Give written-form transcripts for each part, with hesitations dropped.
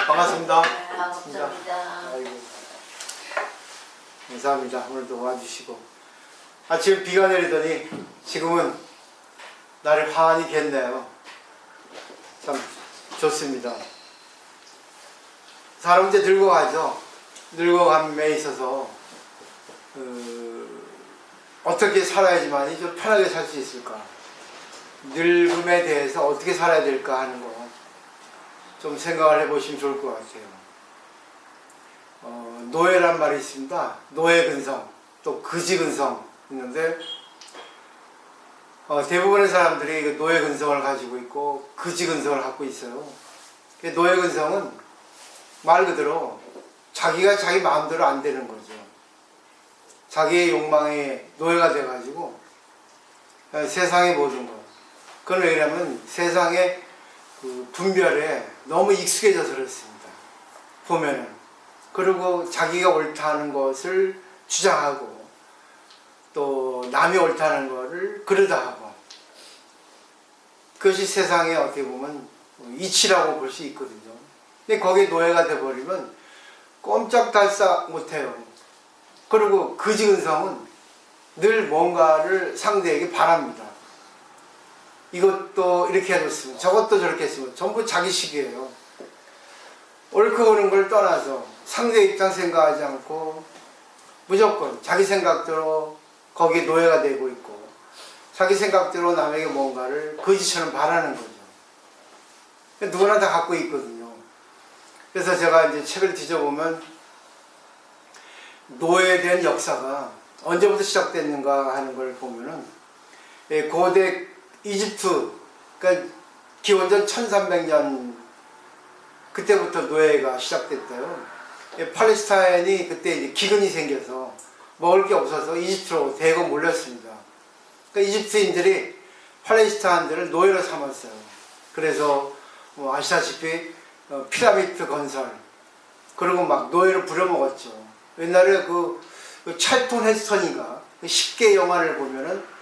반갑습니다. 네, 감사합니다. 아이고, 감사합니다. 오늘도 와주시고. 아침에 비가 내리더니 지금은 날이 환히 겠네요. 참 좋습니다. 사람 이제 늙어가죠. 늙어감에 있어서 어떻게 살아야지만이 좀 편하게 살 수 있을까, 늙음에 대해서 어떻게 살아야 될까 하는 거 좀 생각을 해보시면 좋을 것 같아요. 노예란 말이 있습니다. 노예근성, 또 그지근성 있는데 대부분의 사람들이 노예근성을 가지고 있고 그지근성을 갖고 있어요. 노예근성은 말 그대로 자기가 자기 마음대로 안 되는 거죠. 자기의 욕망에 노예가 돼가지고 세상의 모든 것, 그건 왜냐면 세상의 그 분별에 너무 익숙해져서 그렇습니다. 보면은. 그리고 자기가 옳다는 것을 주장하고 또 남이 옳다는 것을 그러다 하고, 그것이 세상의 어떻게 보면 이치라고 볼 수 있거든요. 근데 거기에 노예가 돼버리면 꼼짝달싹 못해요. 그리고 그지근성은 늘 뭔가를 상대에게 바랍니다. 이것도 이렇게 해줬으면, 저것도 저렇게 했으면, 전부 자기식이에요. 옳고 그른 걸 떠나서 상대 입장 생각하지 않고 무조건 자기 생각대로 거기에 노예가 되고 있고, 자기 생각대로 남에게 뭔가를 거지처럼 바라는 거죠. 누구나 다 갖고 있거든요. 그래서 제가 이제 책을 뒤져보면 노예에 대한 역사가 언제부터 시작됐는가 하는 걸 보면은, 고대 이집트, 그러니까 기원전 1300년 그때부터 노예가 시작됐대요. 팔레스타인이 그때 이제 기근이 생겨서 먹을 게 없어서 이집트로 대거 몰렸습니다. 그러니까 이집트인들이 팔레스타인들을 노예로 삼았어요. 그래서 뭐 아시다시피 피라미드 건설, 그리고 막 노예를 부려먹었죠. 옛날에 그 찰톤 헤스턴인가 10개 영화를 보면은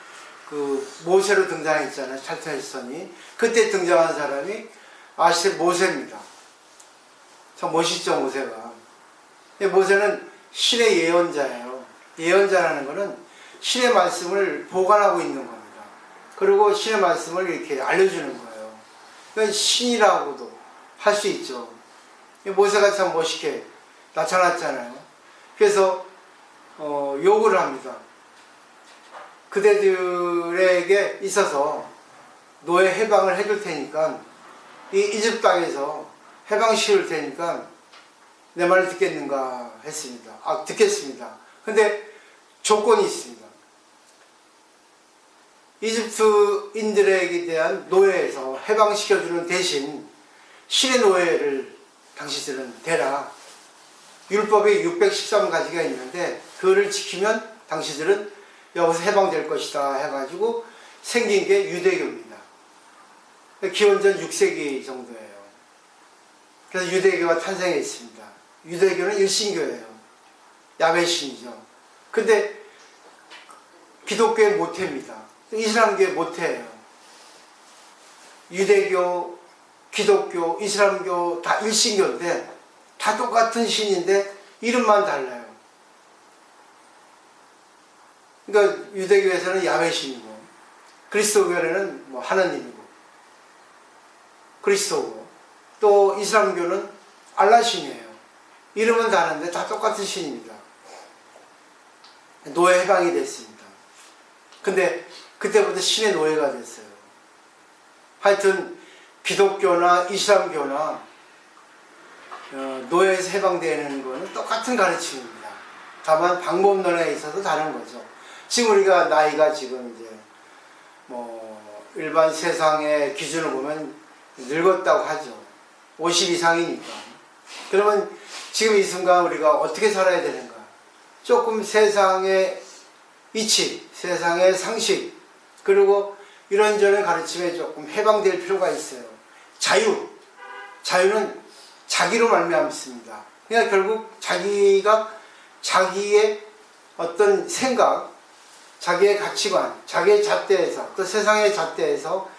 그 모세로 등장했잖아요. 찰턴 헤스턴이. 그때 등장한 사람이 아시다시피 모세입니다. 참 멋있죠, 모세가. 모세는 신의 예언자예요. 예언자라는 것은 신의 말씀을 보관하고 있는 겁니다. 그리고 신의 말씀을 이렇게 알려주는 거예요. 그러니까 신이라고도 할 수 있죠. 모세가 참 멋있게 나타났잖아요. 그래서 요구를 합니다. 그대들에게 있어서 노예 해방을 해줄 테니까, 이 이집트 땅에서 해방 시킬 테니까 내 말을 듣겠는가 했습니다. 듣겠습니다. 근데 조건이 있습니다. 이집트인들에게 대한 노예에서 해방시켜주는 대신 신의 노예를 당신들은 대라. 율법에 613가지가 있는데 그거를 지키면 당신들은 여기서 해방될 것이다 해가지고 생긴 게 유대교입니다. 기원전 6세기 정도예요. 그래서 유대교가 탄생했습니다. 유대교는 일신교예요. 야훼신이죠. 근데 기독교의 모태입니다. 이슬람교의 모태예요. 유대교, 기독교, 이슬람교 다 일신교인데 다 똑같은 신인데 이름만 달라요. 그러니까 유대교에서는 야훼신이고, 그리스도교에는 뭐 하나님이고, 그리스도고, 또 이슬람교는 알라신이에요. 이름은 다른데 다 똑같은 신입니다. 노예 해방이 됐습니다. 근데 그때부터 신의 노예가 됐어요. 하여튼 기독교나 이슬람교나 노예에서 해방되는 거는 똑같은 가르침입니다. 다만 방법론에 있어서 다른 거죠. 지금 우리가 나이가 지금 이제 뭐 일반 세상의 기준을 보면 늙었다고 하죠. 50 이상이니까. 그러면 지금 이 순간 우리가 어떻게 살아야 되는가? 조금 세상의 이치, 세상의 상식, 그리고 이런저런 가르침에 조금 해방될 필요가 있어요. 자유는 자기로 말미암습니다. 그러니까 결국 자기가 자기의 어떤 생각, 자기의 가치관, 자기의 잣대에서, 또 세상의 잣대에서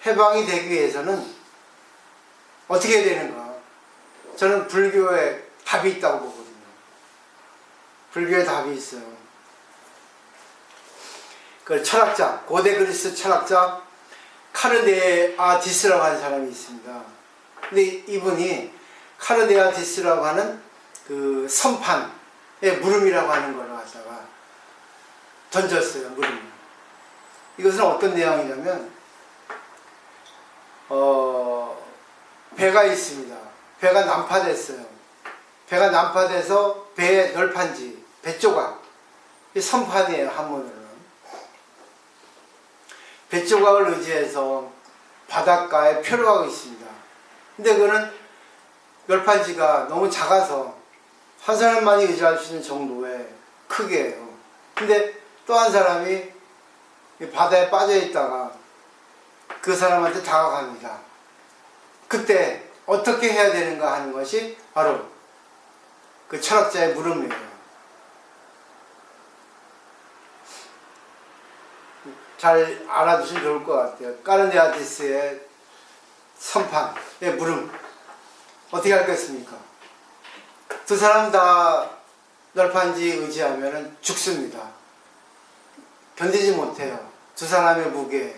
해방이 되기 위해서는 어떻게 해야 되는가? 저는 불교에 답이 있다고 보거든요. 불교에 답이 있어요. 그 철학자, 고대 그리스 철학자 카르네아디스라고 하는 사람이 있습니다. 근데 이분이 카르네아디스라고 하는 그 선판에 물음이라고 하는 걸 갖다가 던졌어요. 물음. 이것은 어떤 내용이냐면 배가 있습니다. 배가 난파됐어요. 배가 난파돼서 배의 널판지, 배 조각, 이 선판이에요. 한문으로는. 배 조각을 의지해서 바닷가에 표류하고 있습니다. 근데 그거는 널판지가 너무 작아서 한 사람만이 의지할 수 있는 정도의 크기예요. 근데 또 한 사람이 바다에 빠져 있다가 그 사람한테 다가갑니다. 그때 어떻게 해야 되는가 하는 것이 바로 그 철학자의 물음이에요. 잘 알아두시면 좋을 것 같아요. 까르네아디스의 선판의 물음. 어떻게 할겠습니까? 두 사람 다 널판지 의지하면 죽습니다. 견디지 못해요. 두 사람의 무게에.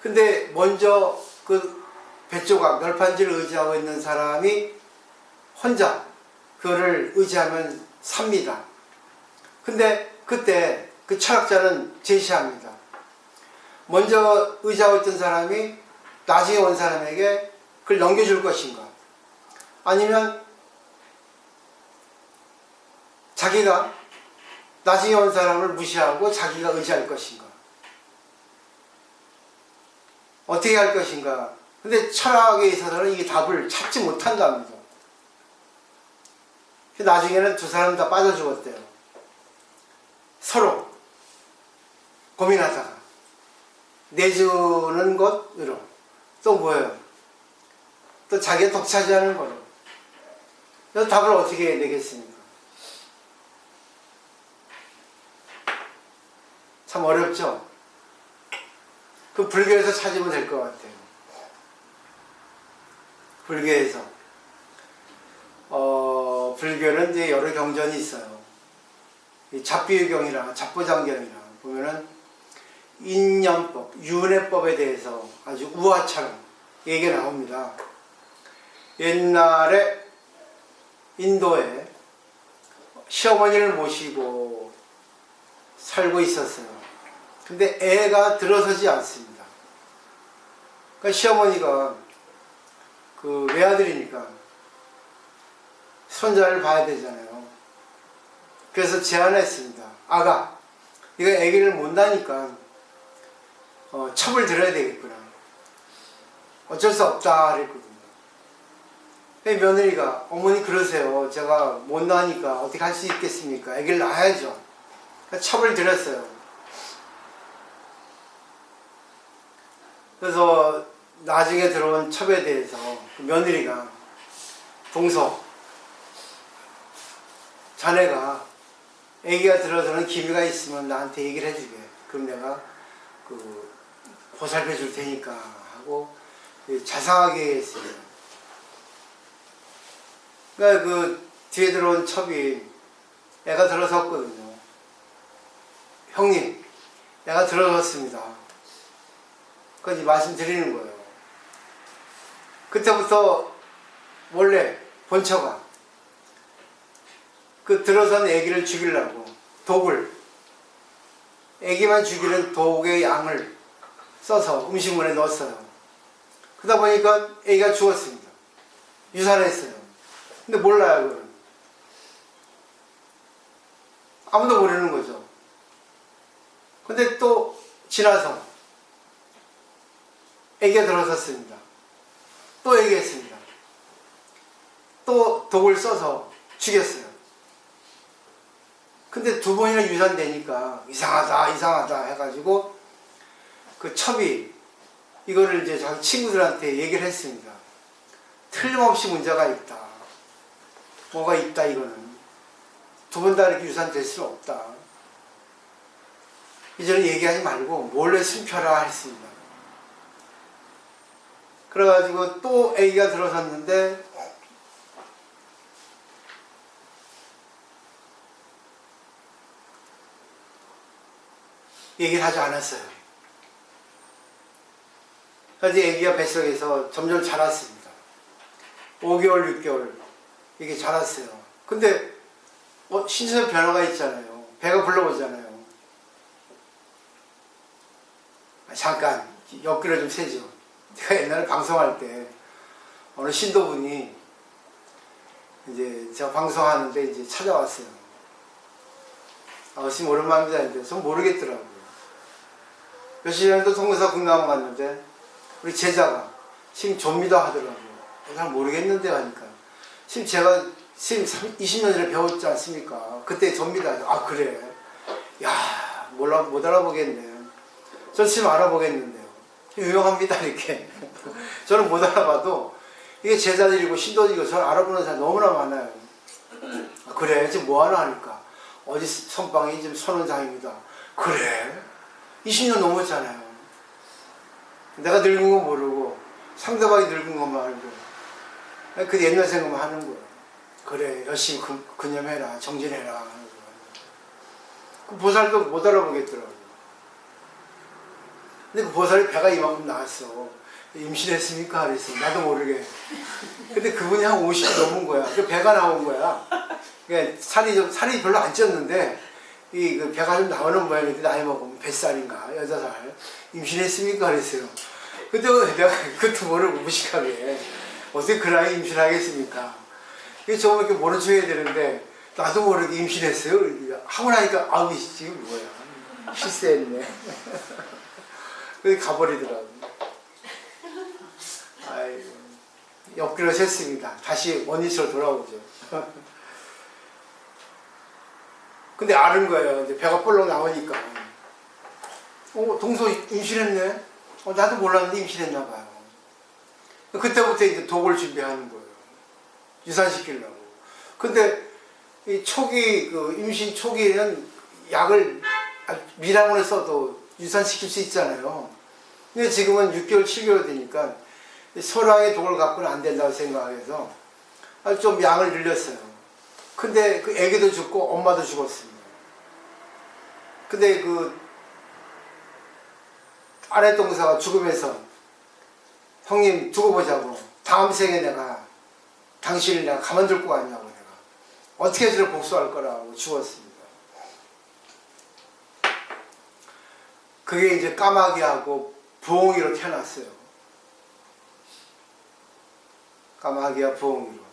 근데 먼저 그 배조각, 널판지를 의지하고 있는 사람이 혼자 그거를 의지하면 삽니다. 근데 그때 그 철학자는 제시합니다. 먼저 의지하고 있던 사람이 나중에 온 사람에게 그걸 넘겨줄 것인가? 아니면 자기가 나중에 온 사람을 무시하고 자기가 의지할 것인가? 어떻게 할 것인가? 근데 철학에 있어서는 이게 답을 찾지 못한답니다. 나중에는 두 사람 다 빠져 죽었대요. 서로 고민하다가 내주는 것으로 또 뭐예요? 또 자기가 독차지하는 거로. 그래서 답을 어떻게 내겠습니까? 참 어렵죠? 그 불교에서 찾으면 될 것 같아요. 불교에서. 불교는 이제 여러 경전이 있어요. 이 잡비유경이랑 잡보장경이랑 보면은 인연법, 윤회법에 대해서 아주 우화처럼 얘기가 나옵니다. 옛날에 인도에 시어머니를 모시고 살고 있었어요. 근데 애가 들어서지 않습니다. 그러니까 시어머니가 그 외아들이니까 손자를 봐야 되잖아요. 그래서 제안했습니다. 아가, 네가 아기를 못 낳으니까 첩을 들어야 되겠구나. 어쩔 수 없다 그랬거든요. 며느리가 어머니 그러세요. 제가 못 낳으니까 어떻게 할 수 있겠습니까? 아기를 낳아야죠. 그러니까 첩을 들였어요. 그래서 나중에 들어온 첩에 대해서 그 며느리가 동서 자네가 아기가 들어서는 기미가 있으면 나한테 얘기를 해주게. 그럼 내가 그 보살펴 줄 테니까 하고 자상하게 했어요. 그러니까 그 뒤에 들어온 첩이 애가 들어섰거든요. 형님, 애가 들어섰습니다. 까지 말씀드리는 거예요. 그때부터 원래 본처가 그 들어선 아기를 죽이려고 독을, 아기만 죽이는 독의 양을 써서 음식물에 넣었어요. 그러다 보니까 아기가 죽었습니다. 유산했어요. 근데 몰라요, 그건. 아무도 모르는 거죠. 근데 또 지나서 아기가 들어섰습니다. 또 얘기했습니다. 또 독을 써서 죽였어요. 근데 두 번이나 유산되니까 이상하다 해가지고 그 첩이 이거를 이제 자기 친구들한테 얘기를 했습니다. 틀림없이 문제가 있다. 뭐가 있다 이거는. 두 번 다 이렇게 유산될 수는 없다. 이제는 얘기하지 말고 몰래 숨겨라 했습니다. 그래가지고 또 아기가 들어섰는데 얘기를 하지 않았어요. 그래서 아기가 뱃속에서 점점 자랐습니다. 5개월, 6개월 이게 자랐어요. 근데 신체적 변화가 있잖아요. 배가 불러오잖아요. 잠깐 엮기를 좀 세죠. 제가 옛날에 방송할 때 어느 신도분이 이제 제가 방송하는데 이제 찾아왔어요. 아버님 오랜만입니다. 했는데 전 모르겠더라고요. 며칠 전에도 동사 국나무 갔는데 우리 제자가 지금 접니다 하더라고요. 잘 모르겠는데 하니까 지금 제가 지금 20년 전에 배웠지 않습니까? 그때 접니다. 아 그래? 야 몰라 못 알아보겠네. 전 지금 알아보겠는데요. 유명합니다 이렇게. 저는 못 알아봐도 이게 제자들이고 신도들이고 저는 알아보는 사람 너무나 많아요. 아, 그래 지금 뭐하나 하니까 어디 선방이 지금 선원장입니다. 그래? 20년 넘었잖아요. 내가 늙은 거 모르고 상대방이 늙은 것만 알고 그 옛날 생각만 하는 거예요. 그래 열심히 근념해라 정진해라 하는 거예요. 그 보살도 못 알아보겠더라고요. 근데 그 보살이 배가 이만큼 나왔어. 임신했습니까? 그랬어. 나도 모르게. 근데 그분이 한 50이 넘은 거야. 그 배가 나온 거야. 그러니까 살이 별로 안 쪘는데, 그 배가 좀 나오는 모양인데, 나이 먹으면 뱃살인가, 여자살. 임신했습니까? 그랬어요. 근데 내가 그것도 모르고 무식하게. 어떻게 그 나이에 임신하겠습니까? 그래서 저거 이렇게 모른 척 해야 되는데, 나도 모르게 임신했어요. 하고 나니까, 아우, 지금 뭐야. 실수했네. 그래서 가버리더라고요. 아이고, 엮기로 샜습니다. 다시 원위치로 돌아오죠. 근데 아는 거예요. 이제 배가 볼록 나오니까. 동서 임신했네? 나도 몰랐는데 임신했나 봐요. 그때부터 이제 독을 준비하는 거예요. 유산시키려고. 근데 이 초기, 임신 초기에는 약을 미량으로 써도 유산시킬 수 있잖아요. 근데 지금은 6개월, 7개월 되니까 소량의 독을 갖고는 안 된다고 생각해서 좀 양을 늘렸어요. 근데 그 애기도 죽고 엄마도 죽었습니다. 근데 그 아내 동사가 죽으면서 형님 두고 보자고 다음 생에 내가 당신을 내가 가만둘 거 아니냐고 내가 어떻게 해서 복수할 거라고 죽었습니다. 그게 이제 까마귀하고 부엉이로 태어났어요. 까마귀와 부엉이로.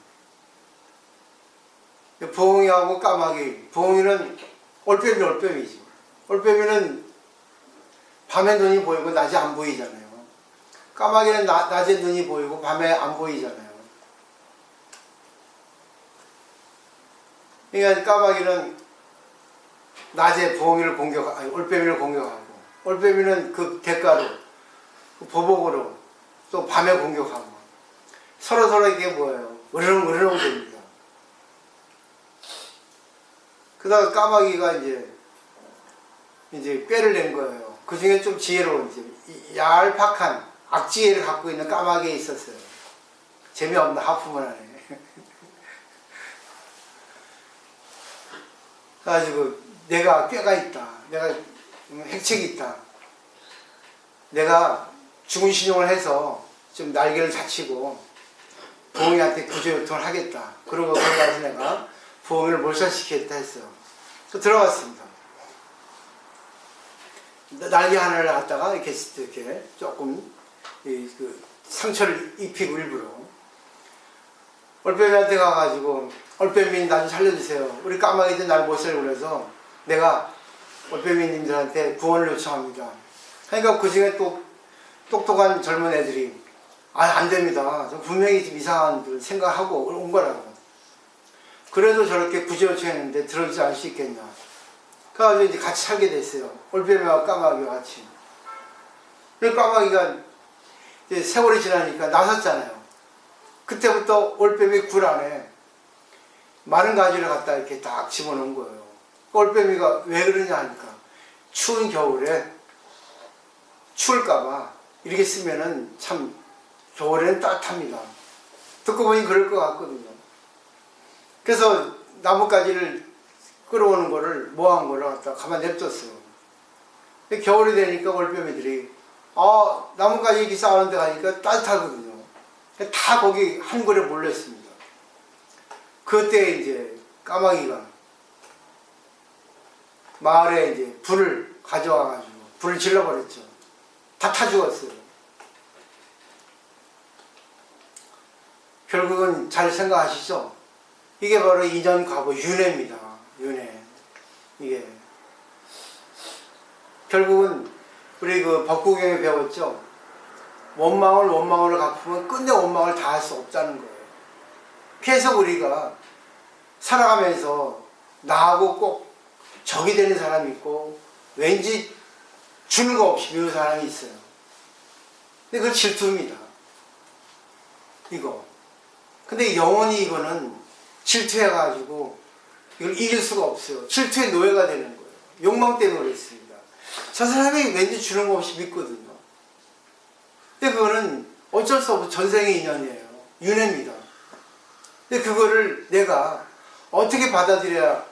부엉이하고 까마귀. 부엉이는 올빼미지. 올빼미는 밤에 눈이 보이고 낮에 안 보이잖아요. 까마귀는 낮에 눈이 보이고 밤에 안 보이잖아요. 그러니까 까마귀는 낮에 부엉이를 올빼미를 공격하고 올빼미는 그 대가로 그 보복으로 또 밤에 공격하고 서로 이게 뭐예요? 으르렁 됩니다. 그다가 까마귀가 이제 꾀를 낸 거예요. 그 중에 좀 지혜로운 얄팍한 악지혜를 갖고 있는 까마귀에 있었어요. 재미없나 하품을 하네. 그래가지고 내가 꾀가 있다. 내가 핵책이 있다. 내가 죽은 신용을 해서 좀 날개를 다치고 부엉이한테 구조요청을 하겠다. 그러고 거기서 내가 부엉이를 몰살시키겠다 했어요. 또 들어갔습니다. 날개 하나를 갖다가 이렇게 조금 상처를 입히고 일부러 올빼미한테 가가지고 올빼미 나 좀 살려주세요. 우리 까마귀들 날 못 살고 그래서 내가 올빼미님들한테 구원을 요청합니다. 그러니까 그 중에 또 똑똑한 젊은 애들이 안 됩니다. 분명히 좀 이상한 생각하고 온 거라고. 그래도 저렇게 구제 요청했는데 들어주지 않을 수 있겠냐. 그래가지고 이제 같이 살게 됐어요. 올빼미와 까마귀와 같이. 그래서 까마귀가 이제 세월이 지나니까 나섰잖아요. 그때부터 올빼미 굴 안에 마른 가지를 갖다 이렇게 딱 집어넣은 거예요. 올빼미가 왜 그러냐 하니까 추운 겨울에 추울까봐 이렇게 쓰면은 참 겨울에는 따뜻합니다. 듣고 보니 그럴 것 같거든요. 그래서 나뭇가지를 끌어오는 거를 모아온 거를 갖다 가만 냅뒀어요. 겨울이 되니까 올빼미들이 나뭇가지 이렇게 쌓아놓은 데 가니까 따뜻하거든요. 다 거기 한 그릇 몰렸습니다. 그때 이제 까마귀가 마을에 이제 불을 가져와가지고 불을 질러버렸죠. 다 타 죽었어요. 결국은 잘 생각하시죠? 이게 바로 인연과보 윤회입니다. 윤회. 이게 결국은 우리 그 법구경에 배웠죠. 원망을 원망으로 갚으면 끝내 원망을 다 할 수 없다는 거예요. 계속 우리가 살아가면서 나하고 꼭 적이 되는 사람이 있고 왠지 주는 거 없이 미운 사람이 있어요. 근데 그건 질투입니다. 이거. 근데 영원히 이거는 질투해가지고 이걸 이길 수가 없어요. 질투의 노예가 되는 거예요. 욕망 때문에 그랬습니다. 저 사람이 왠지 주는 거 없이 믿거든요. 근데 그거는 어쩔 수 없어 전생의 인연이에요. 윤회입니다. 근데 그거를 내가 어떻게 받아들여야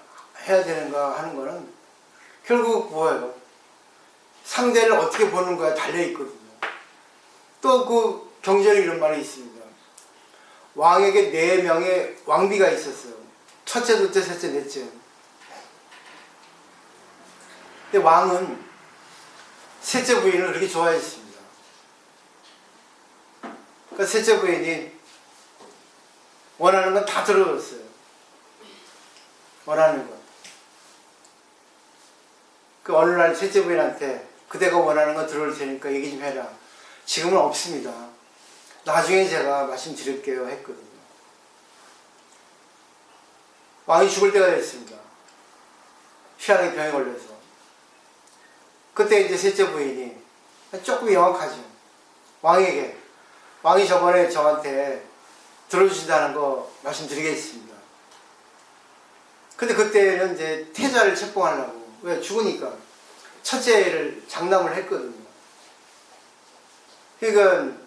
해야 되는가 하는 거는 결국 뭐예요? 상대를 어떻게 보는 거에 달려있거든요. 또 그 경전에 이런 말이 있습니다. 왕에게 4명의 왕비가 있었어요. 첫째, 둘째, 셋째, 넷째. 근데 왕은 셋째 부인을 그렇게 좋아했습니다. 그러니까 셋째 부인이 원하는 건 다 들어줬어요. 원하는 것. 그 어느 날 셋째 부인한테 그대가 원하는 거 들어올 테니까 얘기 좀 해라. 지금은 없습니다. 나중에 제가 말씀드릴게요 했거든요. 왕이 죽을 때가 됐습니다. 희한하게 병에 걸려서. 그때 이제 셋째 부인이 조금 영악하죠. 왕이 저번에 저한테 들어주신다는 거 말씀드리겠습니다. 근데 그때는 이제 태자를 책봉하려고. 왜? 죽으니까. 첫째를 장남을 했거든요. 그러니까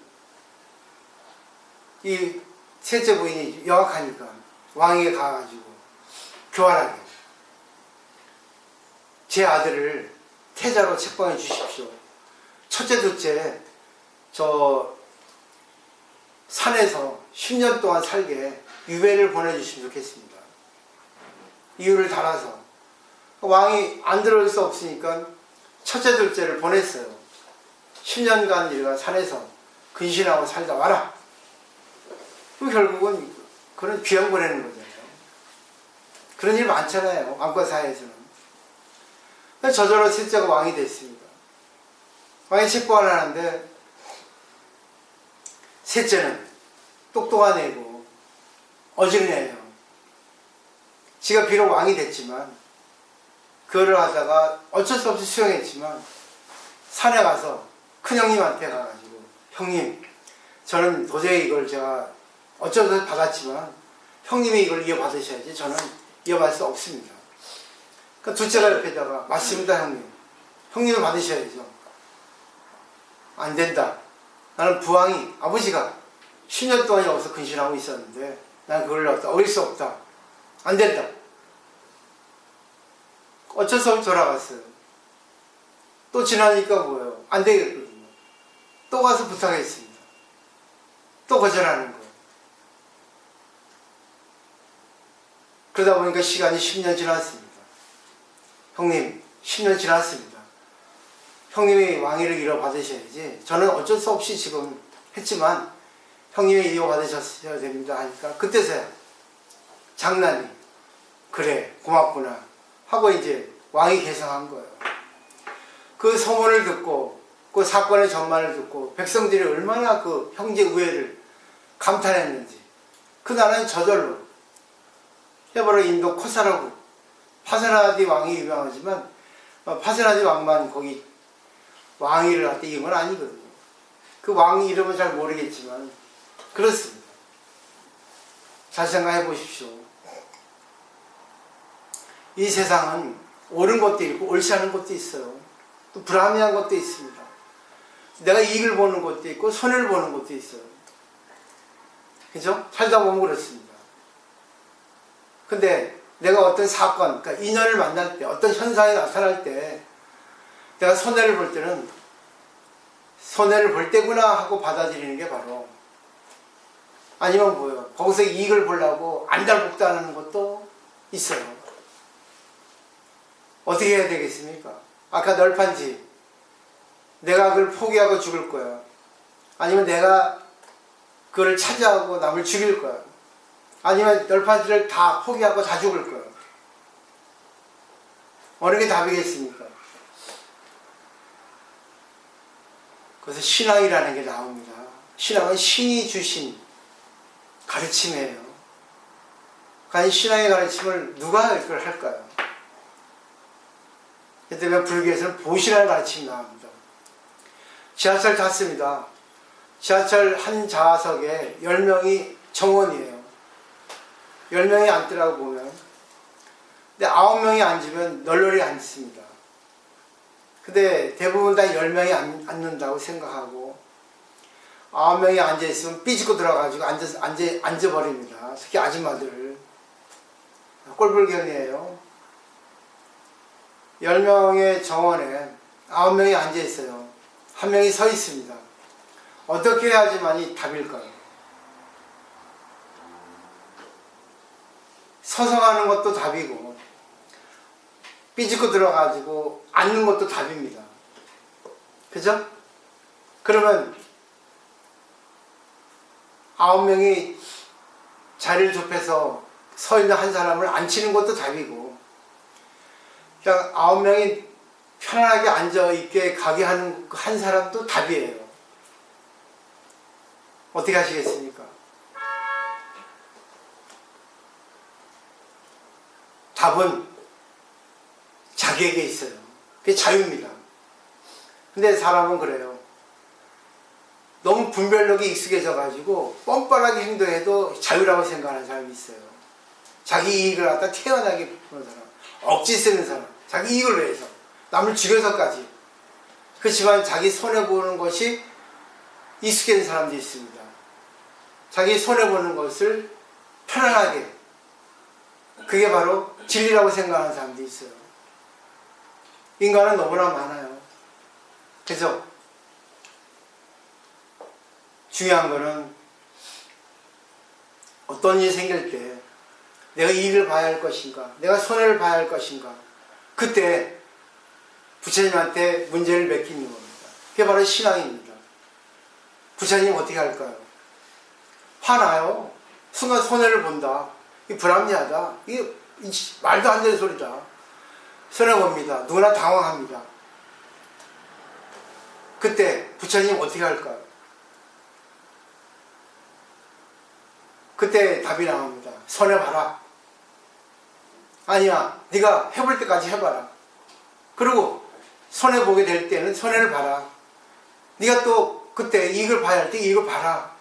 이 셋째 부인이 영악하니까 왕에게 가가지고 교활하게 제 아들을 태자로 책봉해 주십시오. 첫째, 둘째 저 산에서 10년 동안 살게 유배를 보내주시면 좋겠습니다. 이유를 달아서 왕이 안 들어올 수 없으니까 첫째, 둘째를 보냈어요. 10년간 얘가 산에서 근신하고 살다 와라. 그럼 결국은 그런 귀양 보내는 거잖아요. 그런 일 많잖아요. 왕과 사회에서는. 저절로 셋째가 왕이 됐습니다. 왕이 책봉을 하는데 셋째는 똑똑한 애고 어지른 애예요. 지가 비록 왕이 됐지만 그거를 하다가 어쩔 수 없이 수용했지만 산에 가서 큰형님한테 가가지고 형님 저는 도저히 이걸 제가 어쩔 수 없이 받았지만 형님이 이걸 이어받으셔야지 저는 이어받을 수 없습니다. 그러니까 둘째가 옆에다가 맞습니다 형님. 형님을 받으셔야죠. 안 된다. 나는 부왕이 아버지가 10년 동안 여기서 근신하고 있었는데 난 그걸 어길 수 없다. 안 된다. 어쩔 수 없이 돌아갔어요. 또 지나니까 뭐예요? 안 되겠거든요. 또 가서 부탁했습니다. 또 거절하는 거예요. 그러다 보니까 시간이 10년 지났습니다. 형님, 10년 지났습니다. 형님이 왕위를 이어받으셔야지. 저는 어쩔 수 없이 지금 했지만 형님이 이어받으셔야 됩니다 하니까 그때서야 장난이 그래 고맙구나 하고 이제 왕이 계성한 거예요. 그 소문을 듣고 그 사건의 전말을 듣고 백성들이 얼마나 그 형제 우애를 감탄했는지 그 나라는 저절로 바로 인도 코사라구 파세나디 왕이 유명하지만 파세나디 왕만 거기 왕위를 할 때 이건 아니거든요. 그 왕 이름은 잘 모르겠지만 그렇습니다. 잘 생각해 보십시오. 이 세상은 옳은 것도 있고 옳지 않은 것도 있어요. 또 불합리한 것도 있습니다. 내가 이익을 보는 것도 있고 손해를 보는 것도 있어요. 그죠? 살다 보면 그렇습니다. 근데 내가 어떤 사건, 그러니까 인연을 만날 때, 어떤 현상이 나타날 때 내가 손해를 볼 때는 손해를 볼 때구나 하고 받아들이는 게 바로, 아니면 뭐예요? 거기서 이익을 보려고 안달복달하는 것도 있어요. 어떻게 해야 되겠습니까? 아까 널판 집, 내가 그걸 포기하고 죽을 거야. 아니면 내가 그걸 차지하고 남을 죽일 거야. 아니면 널판지를 다 포기하고 다 죽을 거야. 어느 게 답이겠습니까? 그래서 신앙이라는 게 나옵니다. 신앙은 신이 주신 가르침이에요. 과연 신앙의 가르침을 누가 이걸 할까요? 그렇기 때문에 불교에서는 보시라는 가르침이 나옵니다. 지하철 탔습니다. 지하철 한 좌석에 10명이 정원이에요. 10명이 앉더라고 보면. 근데 9명이 앉으면 널널히 앉습니다. 근데 대부분 다 10명이 앉는다고 생각하고 9명이 앉아있으면 삐지고 들어가지고 앉아버립니다. 특히 아줌마들. 꼴불견이에요. 10명의 정원에 9명이 앉아있어요. 1명이 서 있습니다. 어떻게 해야지만이 답일까요? 서서 가는 것도 답이고 삐집고 들어가지고 앉는 것도 답입니다. 그죠? 그러면 9명이 자리를 좁혀서 서 있는 한 사람을 앉히는 것도 답이고, 그냥 9명이 편안하게 앉아있게 가게 하는 한 사람도 답이에요. 어떻게 하시겠습니까? 답은 자기에게 있어요. 그게 자유입니다. 근데 사람은 그래요. 너무 분별력이 익숙해져 가지고 뻔뻔하게 행동해도 자유라고 생각하는 사람이 있어요. 자기 이익을 갖다 태연하게 보는 사람, 억지 쓰는 사람, 자기 이익을 위해서 남을 죽여서까지. 그렇지만 자기 손해보는 것이 익숙해진 사람도 있습니다. 자기 손해보는 것을 편안하게, 그게 바로 진리라고 생각하는 사람도 있어요. 인간은 너무나 많아요. 그래서 중요한 거는 어떤 일이 생길 때 내가 이익을 봐야 할 것인가, 내가 손해를 봐야 할 것인가, 그때 부처님한테 문제를 맡기는 겁니다. 그게 바로 신앙입니다. 부처님 어떻게 할까요? 화나요. 순간 손해를 본다. 이게 불합리하다. 이게 말도 안 되는 소리다. 손해봅니다. 누구나 당황합니다. 그때 부처님 어떻게 할까요? 그때 답이 나옵니다. 손해봐라. 아니야, 네가 해볼 때까지 해봐라. 그리고 손해보게 될 때는 손해를 봐라. 네가 또 그때 이익을 봐야 할 때 이익을 봐라.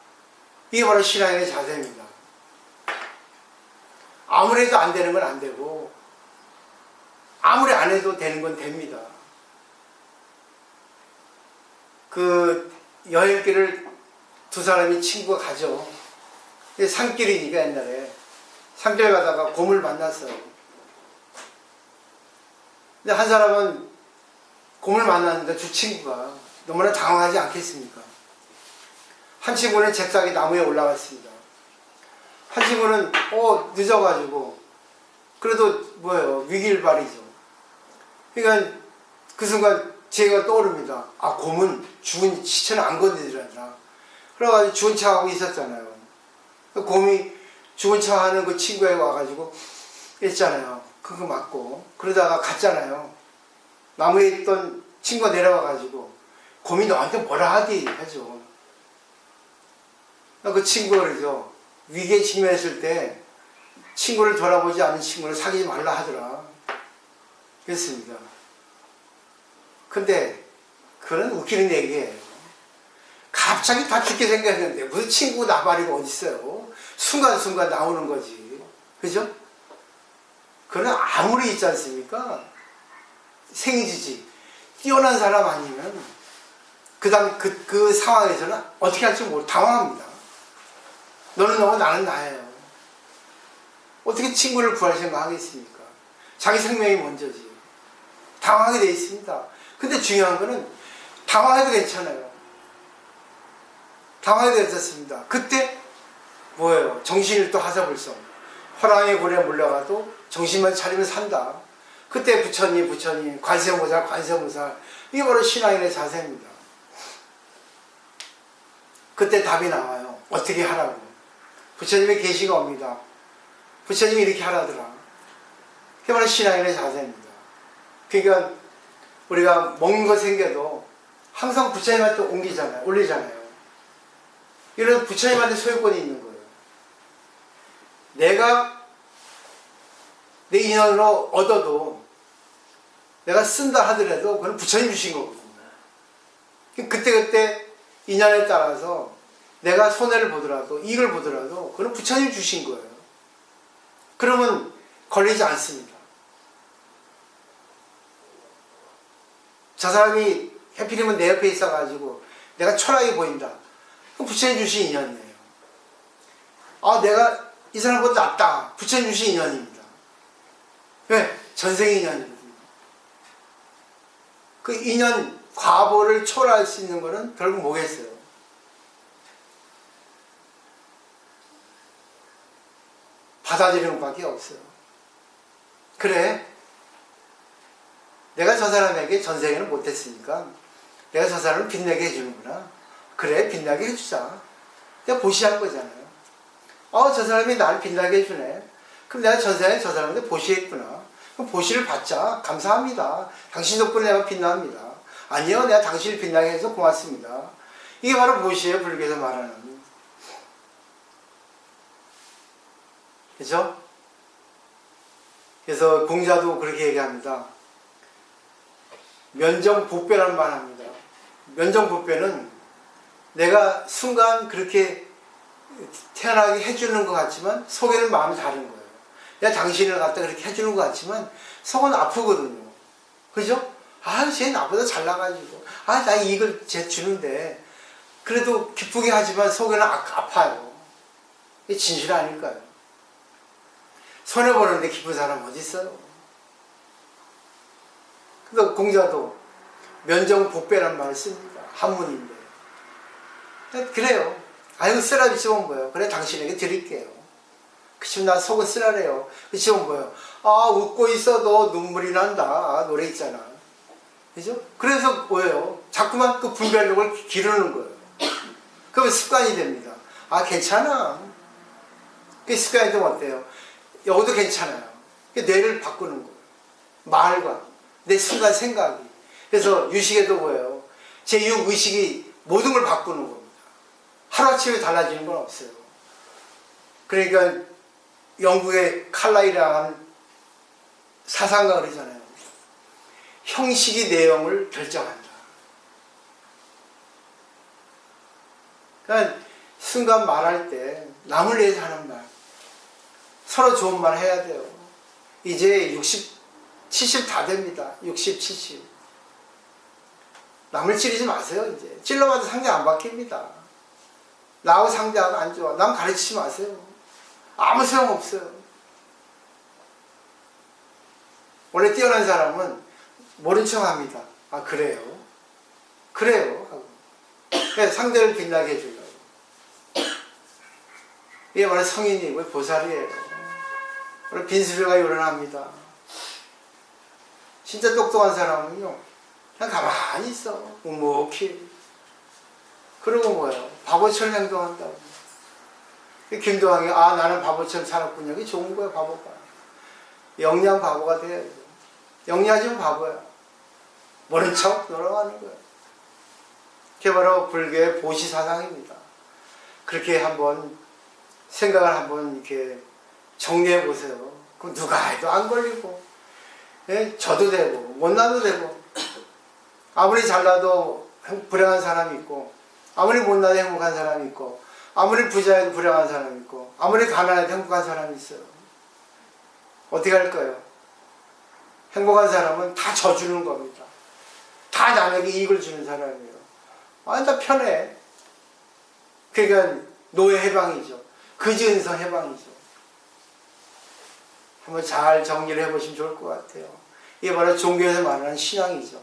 이게 바로 신앙의 자세입니다. 아무리 해도 안 되는 건 안 되고 아무리 안 해도 되는 건 됩니다. 그 여행길을 두 사람이 친구가 가죠. 산길이니까 옛날에 산길 가다가 곰을 만났어요. 근데 한 사람은 곰을 만났는데 두 친구가 너무나 당황하지 않겠습니까? 한 친구는 잽싸게 나무에 올라갔습니다. 한 친구는 늦어가지고 그래도 뭐예요, 위기일발이죠. 그러니까 그 순간 제가 떠오릅니다. 아, 곰은 죽은 시체는 안 건드리더라. 그래가지고 죽은 차 하고 있었잖아요. 곰이 죽은 차 하는 그 친구에 와가지고 했잖아요. 그거 맞고 그러다가 갔잖아요. 나무에 있던 친구가 내려와가지고 곰이 너한테 뭐라 하디 하죠. 그 친구가 그러죠. 위기에 직면했을 때 친구를 돌아보지 않은 친구를 사귀지 말라 하더라. 그랬습니다. 근데 그건 웃기는 얘기예요. 갑자기 다 죽게 생겼는데 무슨 친구 나발이고 어딨어요. 순간순간 나오는 거지. 그죠? 그건 아무리 있지 않습니까? 생이지지. 뛰어난 사람 아니면 그 상황에서는 어떻게 할지 모르고 당황합니다. 너는 너고 나는 나예요. 어떻게 친구를 구할 생각 하겠습니까? 자기 생명이 먼저지. 당황하게 돼 있습니다. 근데 중요한 거는 당황해도 괜찮아요. 당황해도 괜찮습니다. 그때 뭐예요? 정신을 또 하사불성. 호랑이 굴에 물려가도 정신만 차리면 산다. 그때 부처님, 관세음보살. 이게 바로 신앙인의 자세입니다. 그때 답이 나와요. 어떻게 하라고. 부처님의 계시가 옵니다. 부처님이 이렇게 하라더라. 그게 바로 신앙인의 자세입니다. 그러니까 우리가 먹는 거 생겨도 항상 부처님한테 올리잖아요. 이런 부처님한테 소유권이 있는 거예요. 내가 내 인연으로 얻어도 내가 쓴다 하더라도 그건 부처님 주신 거거든요. 그때 인연에 따라서 내가 손해를 보더라도 이익을 보더라도 그건 부처님 주신 거예요. 그러면 걸리지 않습니다. 저 사람이 해필이면 내 옆에 있어가지고 내가 초라하게 보인다. 그건 부처님 주신 인연이에요. 내가 이 사람보다 낫다. 부처님 주신 인연입니다. 왜? 전생의 인연이거든요. 그 인연, 과보를 초월할 수 있는 거는 결국 뭐겠어요? 받아들이는 것밖에 없어요. 그래. 내가 저 사람에게 전생에는 못했으니까 내가 저 사람을 빛나게 해주는구나. 그래, 빛나게 해주자. 내가 보시한 거잖아요. 저 사람이 나를 빛나게 해주네. 그럼 내가 전생에 저 사람한테 보시했구나. 그럼 보시를 받자. 감사합니다. 당신 덕분에 내가 빛납니다. 아니요, 내가 당신을 빛나게 해서 고맙습니다. 이게 바로 보시예요, 불교에서 말하는. 그죠? 그래서 공자도 그렇게 얘기합니다. 면정복배라는 말 합니다. 면정복배는 내가 순간 그렇게 태어나게 해주는 것 같지만 속에는 마음이 다른 거예요. 내가 당신을 갖다 그렇게 해주는 것 같지만 속은 아프거든요. 그죠? 쟤 나보다 잘나가지고 나 이걸 쟤 주는데 그래도 기쁘게 하지만 속에는 아파요. 이게 진실 아닐까요? 손해보는데 기쁜 사람 어디 있어요? 그래서 공자도 면정복배라는 말을 씁니다. 한문인데. 그래요. 이거 쓰라리 치면 뭐예요? 그래, 당신에게 드릴게요. 그치만 나 속은 쓰라래요. 그치면 뭐예요? 웃고 있어도 눈물이 난다. 노래 있잖아. 그죠? 그래서 뭐예요? 자꾸만 그 분별력을 기르는 거예요. 그러면 습관이 됩니다. 괜찮아. 그 습관이 되면 어때요? 여기도 괜찮아요. 뇌를 바꾸는 거예요. 말과 내 순간 생각이. 그래서 유식에도 뭐예요? 제6 의식이 모든 걸 바꾸는 겁니다. 하루아침에 달라지는 건 없어요. 그러니까 영국의 칼라이라는 사상가 그러잖아요. 형식이 내용을 결정한다. 그러니까 순간 말할 때 남을 위해서 하는 말, 서로 좋은 말 해야 돼요. 이제 60, 70 다 됩니다. 60, 70. 남을 찌르지 마세요. 이제 찔러봐도 상대 안 바뀝니다. 나하고 상대하고 안 좋아. 남 가르치지 마세요. 아무 소용없어요. 원래 뛰어난 사람은 모른 척 합니다. 그래요? 그래요? 하고. 상대를 빛나게 해주려고. 이게 바로 성인이고 보살이에요. 원래 빈수레가 요란합니다. 진짜 똑똑한 사람은요, 그냥 가만히 있어. 묵묵히. 그러고 뭐예요? 바보처럼 행동한다고. 김도환이 나는 바보처럼 살았군요. 이게 좋은 거야, 바보가. 영리한 바보가 돼야죠. 영리하지만 바보야. 모른 척 놀아가는 거야. 그게 바로 불교의 보시 사상입니다. 그렇게 한번 생각을 한번 이렇게 정리해 보세요. 그럼 누가 해도 안 걸리고, 저도 되고, 못나도 되고, 아무리 잘나도 불행한 사람이 있고, 아무리 못나도 행복한 사람이 있고, 아무리 부자해도 불행한 사람이 있고, 아무리 가난해도 행복한 사람이 있어요. 어떻게 할까요? 행복한 사람은 다 져주는 겁니다. 다 남에게 이익을 주는 사람이에요. 나 편해. 그러니까 노예 해방이죠. 그지은성 해방이죠. 한번 잘 정리를 해보시면 좋을 것 같아요. 이게 바로 종교에서 말하는 신앙이죠.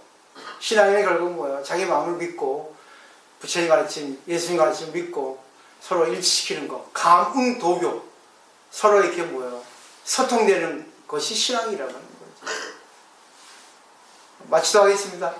신앙이 결국 뭐예요? 자기 마음을 믿고 부처님 가르침, 예수님 가르침 믿고 서로 일치시키는 거. 감응도교. 서로 이렇게 뭐예요? 소통되는 것이 신앙이라고 하는 거죠. 마치도록 하겠습니다.